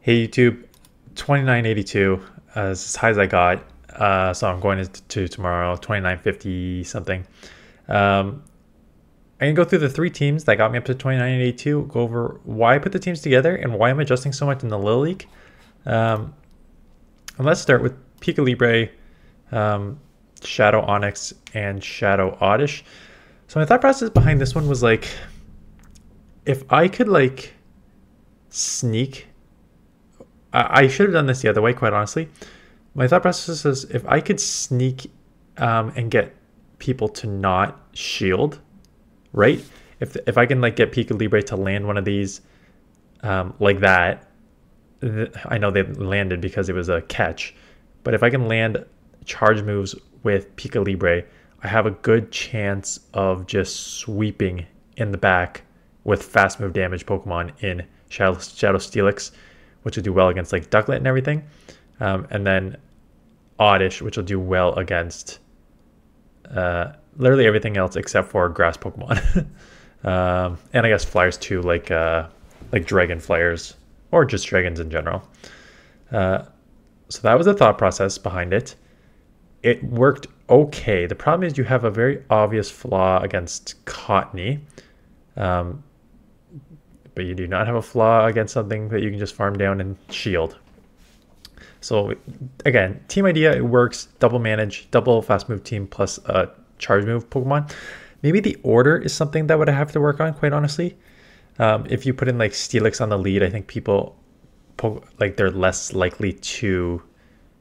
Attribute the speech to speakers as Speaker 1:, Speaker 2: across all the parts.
Speaker 1: Hey YouTube, 2982 is as high as I got. So I'm going to tomorrow, 2950 something. I can go through the three teams that got me up to 2982, go over why I put the teams together and why I'm adjusting so much in the Little League. And let's start with Pika Libre, Shadow Onyx, and Shadow Oddish. So my thought process behind this one was like, if I could like sneak, I should have done this the other way, quite honestly. My thought process is if I could sneak and get people to not shield, right? If I can like get Pika Libre to land one of these like that, I know they landed because it was a catch, but if I can land charge moves with Pika Libre, I have a good chance of just sweeping in the back with fast move damage Pokemon in Shadow Steelix, which will do well against like Ducklet and everything. And then Oddish, which will do well against literally everything else except for grass Pokemon. And I guess flyers too, like dragon flyers or just dragons in general. So that was the thought process behind it. It worked okay. The problem is you have a very obvious flaw against Cottony. But you do not have a flaw against something that you can just farm down and shield. So again, team idea, it works. Double manage, double fast move team plus a charge move Pokemon. Maybe the order is something that would have to work on, quite honestly. If you put in like Steelix on the lead, I think people like they're less likely to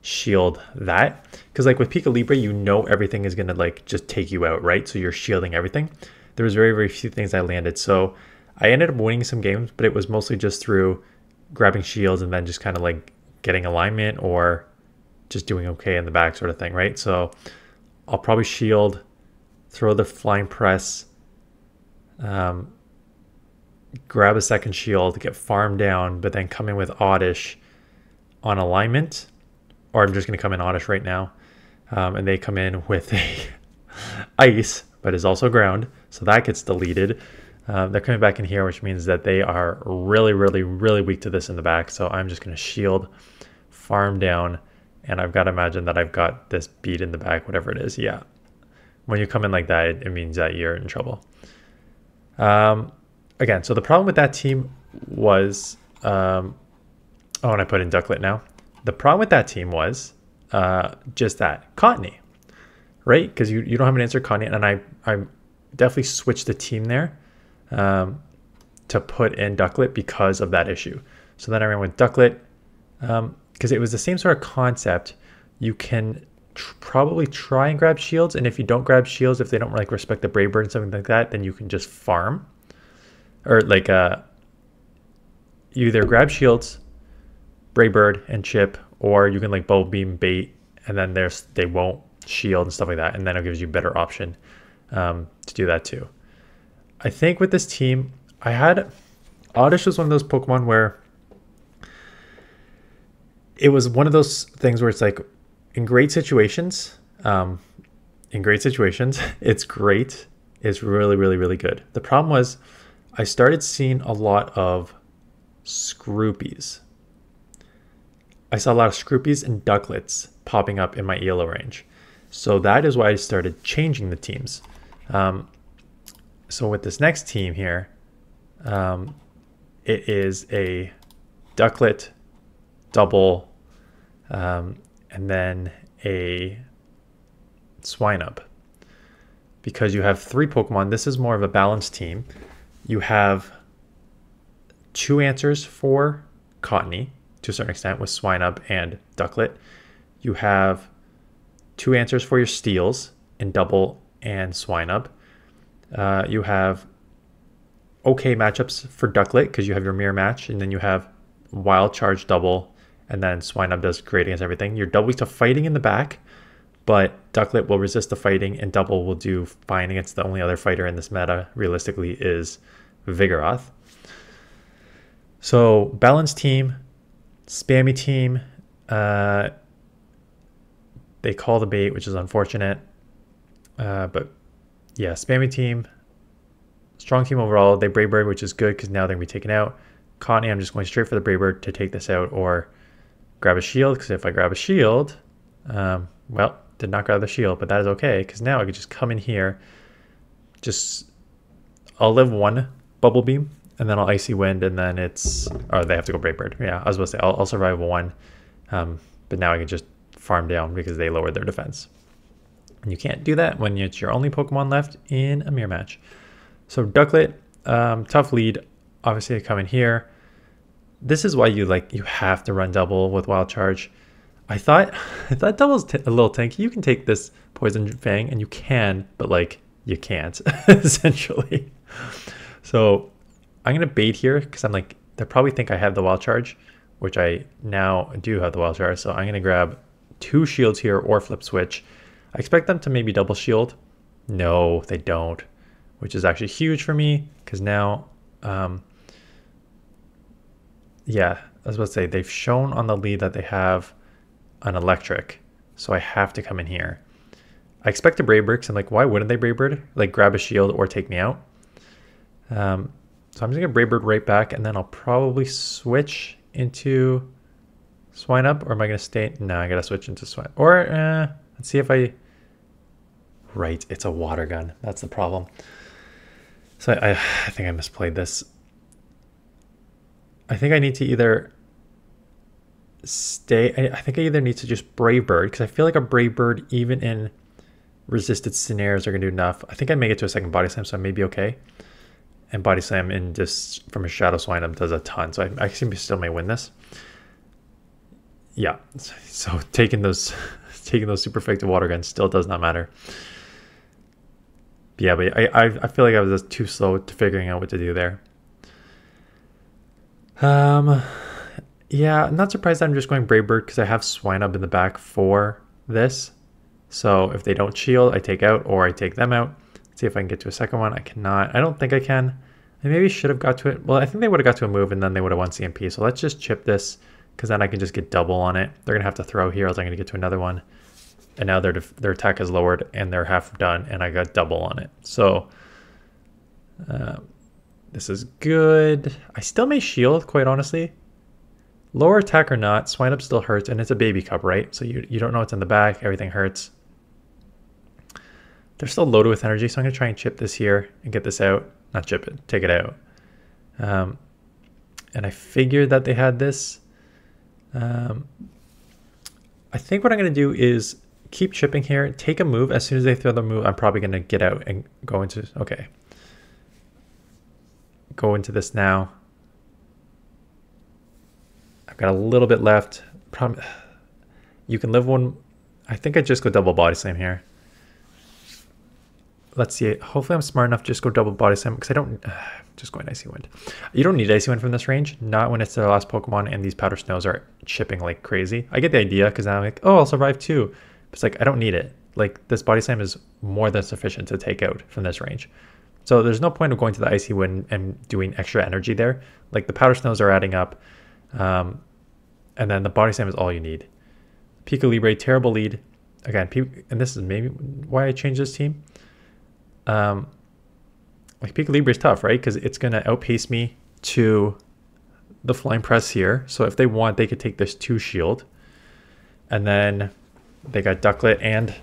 Speaker 1: shield that, because like with Pika Libre, you know everything is gonna like just take you out, right? So you're shielding everything. There was very few things I landed, so I ended up winning some games, but it was mostly just through grabbing shields and then just kind of like getting alignment or just doing okay in the back sort of thing, right? So I'll probably shield, throw the flying press, grab a second shield, get farmed down, but then come in with Oddish on alignment, or I'm just going to come in Oddish right now, and they come in with a ice, but is also ground, so that gets deleted. They're coming back in here, which means that they are really weak to this in the back. So I'm just going to shield, farm down, and I've got to imagine that I've got this beat in the back, whatever it is. Yeah. When you come in like that, it means that you're in trouble. Again, so the problem with that team was, and I put in Ducklet now. The problem with that team was just that, Cottony, right? Because you don't have an answer Cottony, and I definitely switched the team there to put in Ducklet because of that issue. So then I ran with Ducklet because it was the same sort of concept. You can probably try and grab shields, and if you don't grab shields, if they don't like respect the Brave Bird and something like that, then you can just farm, or like you either grab shields, Brave Bird and chip, or you can like Bubble Beam bait, and then they won't shield and stuff like that, and then it gives you a better option to do that too. I think with this team, I had Oddish was one of those Pokemon where it was one of those things where it's like in great situations, it's great. It's really good. The problem was I started seeing a lot of Scroopies. I saw a lot of Scroopies and Ducklets popping up in my ELO range. So that is why I started changing the teams. So with this next team here, it is a Ducklet double, and then a Swinub. Because you have three Pokemon, this is more of a balanced team. You have two answers for Cottony, to a certain extent, with Swinub and Ducklet. You have two answers for your Steels in Double and Swinub. You have okay matchups for Ducklet because you have your mirror match, and then you have Wild Charge Double, and then Swinub does great against everything. You're double weak to fighting in the back, but Ducklet will resist the fighting, and Double will do fine against the only other fighter in this meta, realistically, is Vigoroth. So balanced team, spammy team. They call the bait, which is unfortunate, but yeah, spammy team, strong team overall. They Brave Bird, which is good because now they're going to be taken out. Connie, I'm just going straight for the Brave Bird to take this out or grab a shield, because if I grab a shield, well, did not grab the shield, but that is okay, because now I could just come in here, I'll live one Bubble Beam, and then I'll Icy Wind, and then it's, oh, they have to go Brave Bird. Yeah, I was about to say, I'll survive one, but now I can just farm down because they lowered their defense. And you can't do that when it's your only Pokemon left in a mirror match. So Ducklet, tough lead. Obviously I come in here. This is why you have to run double with Wild Charge. I thought double's a little tanky. You can take this Poison Fang, and you can, but like you can't essentially. So I'm gonna bait here because I'm like, they probably think I have the Wild Charge, which I now do have the Wild Charge. So I'm gonna grab 2 shields here or flip switch. I expect them to maybe double shield. No, they don't, which is actually huge for me because now, yeah, I was about to say, they've shown on the lead that they have an electric, so I have to come in here. I expect a Brave Bird because I'm like, why wouldn't they Brave Bird? Like grab a shield or take me out. So I'm just gonna Brave Bird right back, and then I'll probably switch into Swine Up, or am I gonna stay? No, I gotta switch into Swine. Or let's see if right, it's a water gun. That's the problem. So I think I misplayed this. I think I need to either stay. I think I either need to just Brave Bird, because I feel like a Brave Bird, even in resisted scenarios, are gonna do enough. I think I make it to a second Body Slam, so I may be okay. And Body Slam in just from a Shadow Swine Up does a ton, so I still may win this. Yeah, so taking those super effective water guns still does not matter. Yeah, but I feel like I was just too slow to figuring out what to do there. Yeah, I'm not surprised that I'm just going Brave Bird because I have Swine Up in the back for this. So if they don't shield, I take out, or I take them out. Let's see if I can get to a second one. I cannot. I don't think I can. I maybe should have got to it. Well, I think they would have got to a move, and then they would have won CMP. So let's just chip this, because then I can just get double on it. They're going to have to throw here, else I'm going to get to another one. And now their attack is lowered, and they're half done, and I got double on it. So this is good. I still may shield, quite honestly. Lower attack or not, Swine Up still hurts, and it's a baby cup, right? So you don't know what's in the back. Everything hurts. They're still loaded with energy, so I'm going to try and chip this here and get this out. Not chip it, take it out. And I figured that they had this. I think what I'm going to do is keep chipping here, take a move. As soon as they throw the move, I'm probably going to get out and go into, okay. Go into this now. I've got a little bit left. You can live one. I think I just go double Body Slam here. Let's see. Hopefully I'm smart enough to just go double Body Slam, because I don't, just going Icy Wind. You don't need Icy Wind from this range, not when it's their last Pokemon and these Powder Snows are chipping like crazy. I get the idea, because now I'm like, oh, I'll survive too. But it's like, I don't need it. Like, this Body Slam is more than sufficient to take out from this range. So there's no point of going to the Icy Wind and doing extra energy there. Like, the Powder Snows are adding up. And then the Body Slam is all you need. Pika Libre, terrible lead. Again, and this is maybe why I changed this team. Like, Pika Libre is tough, right? Because it's going to outpace me to the Flying Press here. So if they want, they could take this 2 shield. And then they got Ducklet, and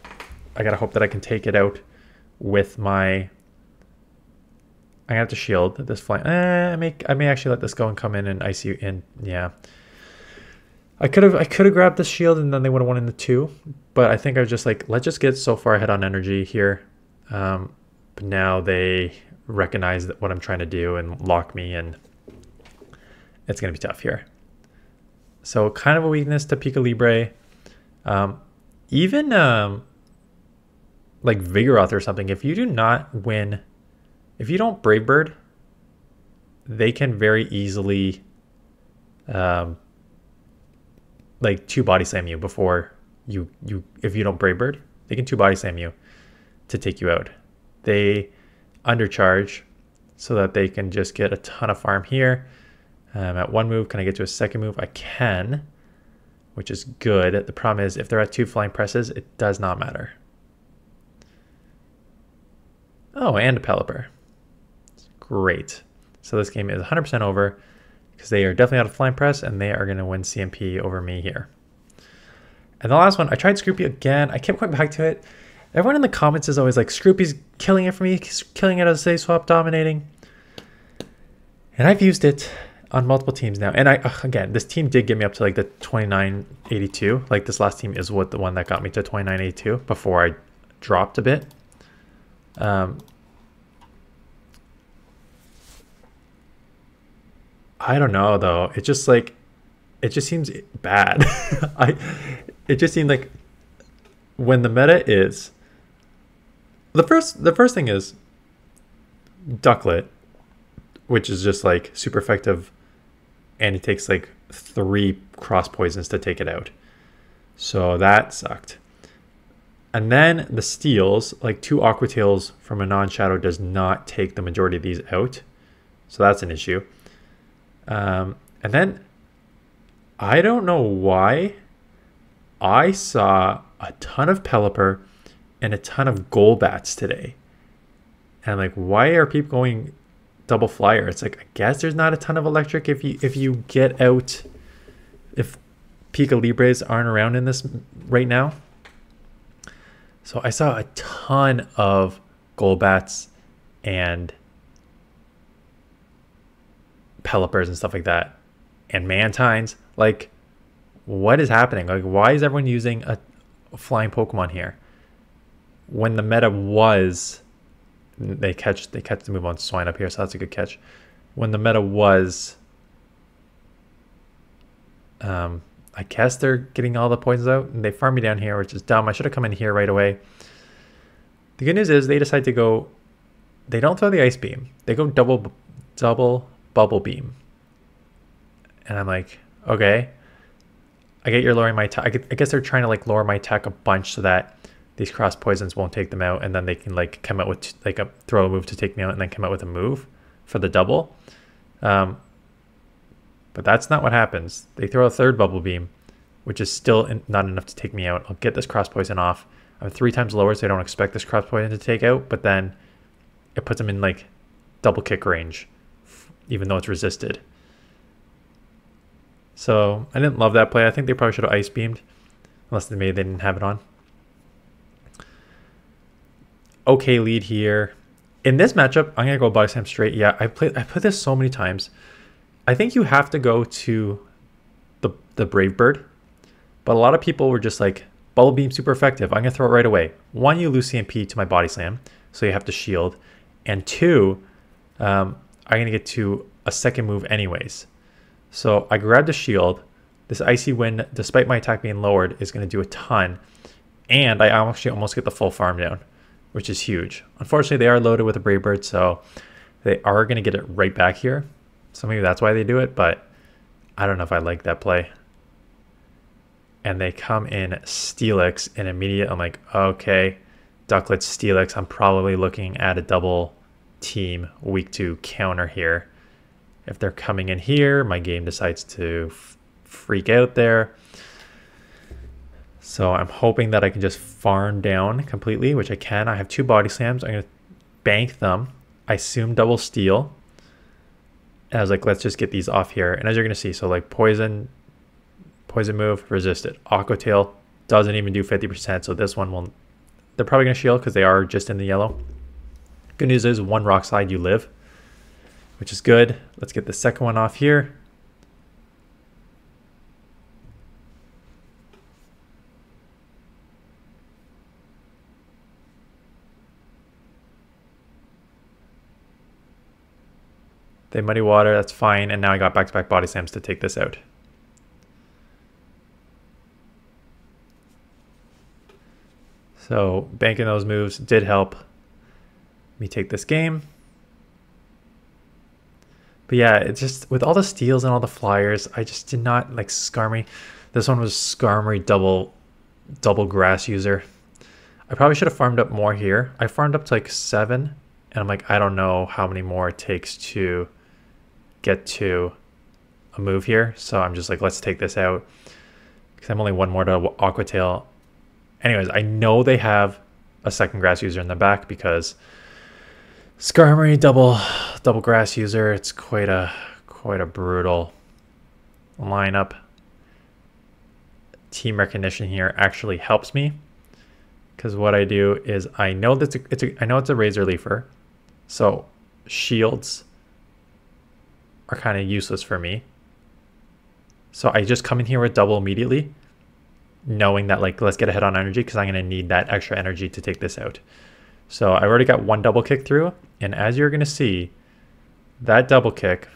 Speaker 1: I got to hope that I can take it out with my... I'm going to have to shield this flying... I may actually let this go and come in and ice you in. Yeah. I could have grabbed the shield, and then they would have won in the 2. But I think I was just like, let's just get so far ahead on energy here. But now they recognize what I'm trying to do and lock me, and it's going to be tough here. So kind of a weakness to Pika Libre. Even like Vigoroth or something, if you do not win, if you don't Brave Bird, they can very easily like 2 Body Slam you before you if you don't Brave Bird, they can 2 Body Slam you to take you out. They undercharge so that they can just get a ton of farm here. At 1 move, can I get to a second move? I can, which is good. The problem is if they're at 2 Flying Presses, it does not matter. Oh, and a Pelipper. Great. So this game is 100% over. because they are definitely out of flying press and they are going to win CMP over me here. And the last one, I tried Scroopy again. I kept going back to it. Everyone in the comments is always like, Scroopy's killing it for me, killing it as a swap, dominating. And I've used it on multiple teams now. And again, this team did get me up to like the 2982. Like this last team is what the one that got me to 2982 before I dropped a bit. I don't know though. It just seems bad. It just seemed like when the meta is the first thing is Ducklet, which is just like super effective, and it takes like 3 cross poisons to take it out. So that sucked. And then the steals, like 2 Aqua Tails from a non-shadow does not take the majority of these out. So that's an issue. And then I don't know why I saw a ton of Pelipper and a ton of Golbats today. And I'm like, why are people going double flyer? It's like, I guess there's not a ton of electric if you get out, if Pika Libres aren't around in this right now. So I saw a ton of Golbats and Pelippers and stuff like that, and Mantines. Like, what is happening? Like, why is everyone using a flying Pokemon here when the meta was they catch the move on Swine up here, so that's a good catch. When the meta was I guess they're getting all the poisons out and they farm me down here, which is dumb. I should have come in here right away. The good news is they decide to go, they don't throw the Ice Beam, they go double Bubble Beam. And I'm like, okay, I get you're lowering my attack. I guess they're trying to like lower my attack a bunch so that these cross poisons won't take them out, and then they can like come out with like a throw a move to take me out and then come out with a move for the double. But that's not what happens. They throw a 3rd Bubble Beam, which is still not enough to take me out. I'll get this cross poison off. I'm 3 times lower, so I don't expect this cross poison to take out, but then it puts them in like double kick range, even though it's resisted. So I didn't love that play. I think they probably should have Ice Beamed, unless maybe they didn't have it on. Okay, lead here. In this matchup, I'm gonna go Body Slam straight. Yeah, I played this so many times. I think you have to go to the Brave Bird, but a lot of people were just like, Bubble Beam super effective, I'm gonna throw it right away. 1, you lose CMP to my Body Slam, so you have to shield, and 2, I'm gonna get to a second move anyways. So I grabbed a shield. This Icy Wind, despite my attack being lowered, is gonna do a ton, and I actually almost get the full farm down, which is huge. Unfortunately, they are loaded with a Brave Bird, so they are gonna get it right back here. So maybe that's why they do it, but I don't know if I like that play. And they come in Steelix and immediate. I'm like, okay, Ducklet, Steelix. I'm probably looking at a double team week 2 counter here. If they're coming in here, my game decides to freak out there. So I'm hoping that I can just farm down completely, which I can. I have 2 Body Slams. I'm going to bank them. I assume double steal. And I was like, let's just get these off here. And as you're going to see, so like poison move, resisted. Aqua Tail doesn't even do 50%. So this one will, they're probably going to shield because they are just in the yellow. Good news is 1 rock slide, you live, which is good. Let's get the second one off here. They Muddy Water, that's fine. And now I got back-to-back Body Slams to take this out. So banking those moves did help me take this game. But yeah, it's just with all the steals and all the flyers, I just did not like Skarmory. This one was Skarmory double grass user. I probably should have farmed up more here. I farmed up to like 7, and I'm like, I don't know how many more it takes to get to a move here. So I'm just like, let's take this out because I'm only 1 more to Aqua Tail. Anyways, I know they have a second grass user in the back because Skarmory double grass user, it's quite quite a brutal lineup. Team recognition here actually helps me, because what I do is I know that I know it's a Razor Leafer, so shields are kind of useless for me. So I just come in here with double immediately, knowing that like, let's get a hit on energy because I'm going to need that extra energy to take this out. So I already got one double kick through, and as you're going to see, that double kick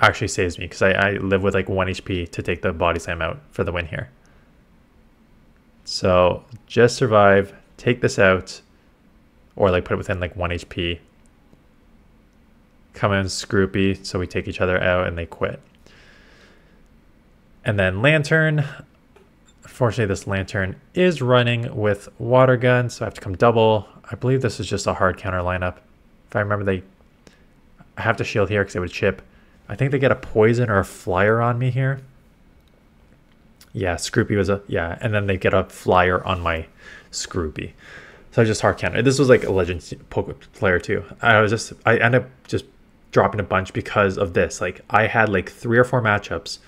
Speaker 1: actually saves me because I live with like 1 HP to take the body slam out for the win here. So just survive, take this out, or like put it within like 1 HP. Come in Scroopy, so we take each other out and they quit. And then Lantern. Unfortunately, this Lantern is running with Water Gun, so I have to come double. I believe this is just a hard counter lineup. If I remember, I have to shield here because they would chip. I think they get a poison or a flyer on me here. Yeah, Scroopy was and then they get a flyer on my Scroopy. So I just hard counter. This was like a legend Poke player too. I ended up just dropping a bunch because of this. Like I had like 3 or 4 matchups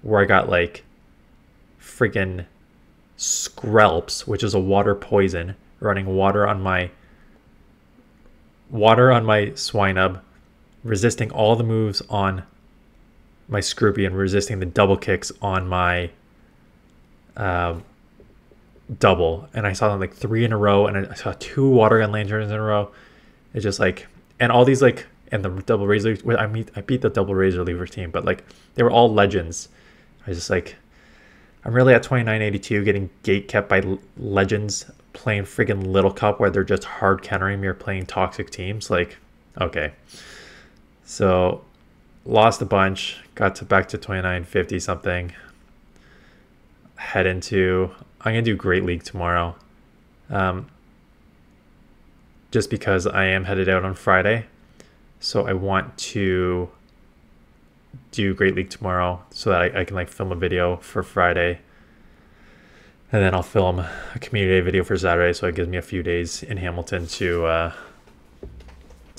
Speaker 1: where I got like freaking Skrelps, which is a water poison, running water on my Swinub, resisting all the moves on my Scroopy and resisting the double kicks on my double. And I saw them like 3 in a row, and I saw 2 Water Gun Lanterns in a row. It's just like, and all these like, and the double Razor, I beat the double Razor Leaver team, but like they were all legends. I was just like, I'm really at 2982 getting gate kept by legends playing friggin' Little Cup where they're just hard countering me or playing toxic teams. Like, okay. So lost a bunch, got to back to 2950 something. Head into, I'm gonna do Great League tomorrow. Just because I am headed out on Friday. So I want to do Great League tomorrow so that I can like film a video for Friday, and then I'll film a community day video for Saturday, so it gives me a few days in Hamilton to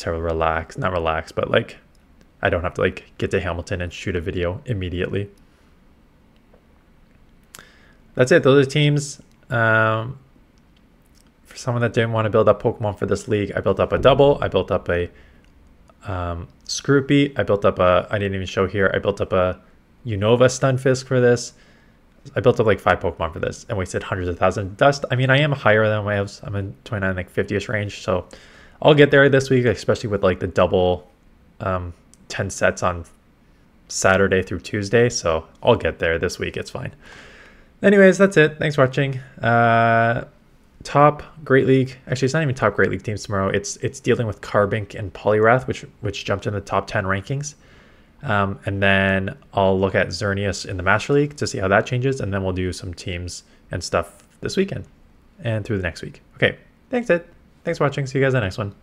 Speaker 1: relax, not relax, but like I don't have to like get to Hamilton and shoot a video immediately. That's it. Those are teams. For someone that didn't want to build up Pokemon for this league, I built up a double, I built up a Scroopy, I built up a, I didn't even show here, I built up a Unova Stunfisk for this. I built up like 5 Pokemon for this and wasted hundreds of thousands of dust. I mean, I am higher than my waves. I'm in 29 like 50ish range, so I'll get there this week, especially with like the double 10 sets on Saturday through Tuesday, so I'll get there this week. It's fine. Anyways, that's it. Thanks for watching. Top Great League, actually it's not even top Great League teams tomorrow. It's dealing with Carbink and Poliwrath, which jumped in the top 10 rankings. And then I'll look at Xerneas in the Master League to see how that changes, and then we'll do some teams and stuff this weekend and through the next week. Okay, thanks Ed. Thanks for watching. See you guys in the next one.